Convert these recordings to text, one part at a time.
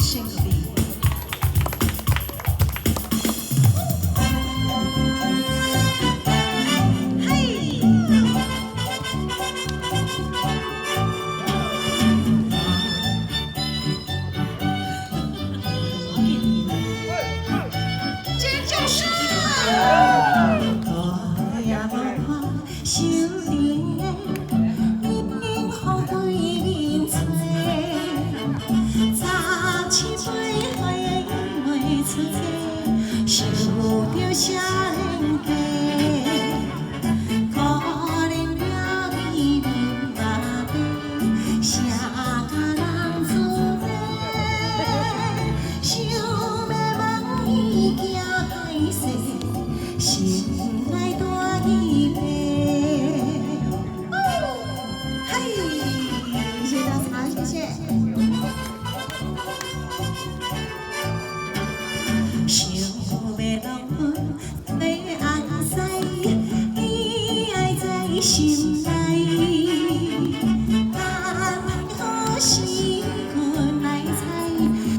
献给你。嘿，这就是。我也无看想你的，面乎对面找，早起飞花的袂出世，想着啥人家。可怜了伊面目白，谁人自怜？想要问伊行歹势。心内大意悲，嘿，谢谢大家，谢谢。想要落雨，要安西，伊爱在心内。但何时阮来猜，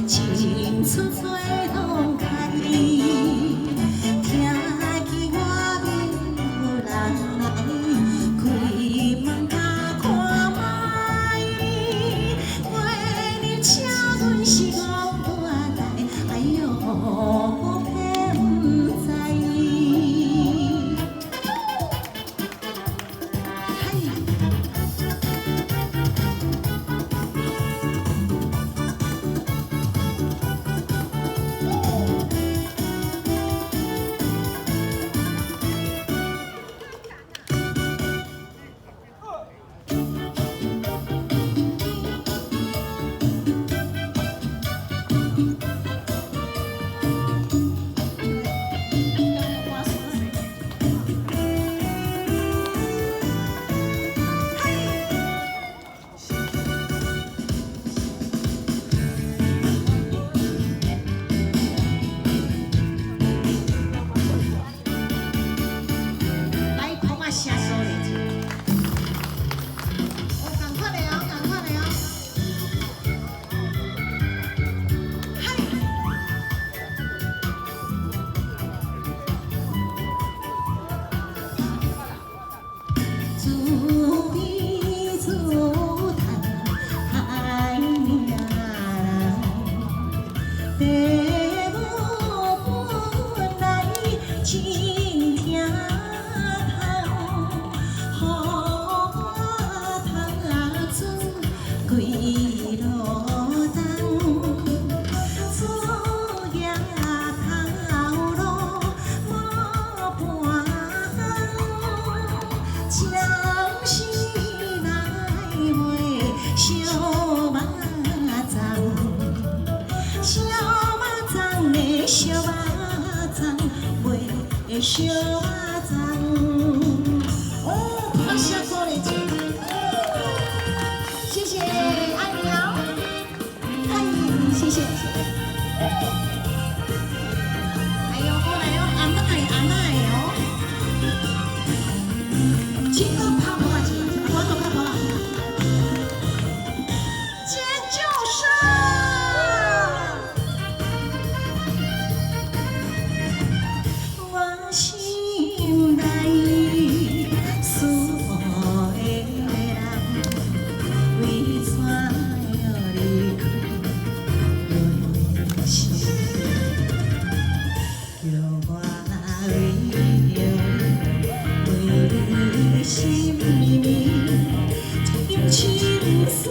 情出做痛开。小马掌，哦，拍下过来姐，谢谢阿苗，哎，谢谢。还有过来哦，阿奶哦，这个拍不完，我都拍不完。尖叫声。心内所有的人，为怎离开人生？叫我为你心绵绵，深深锁。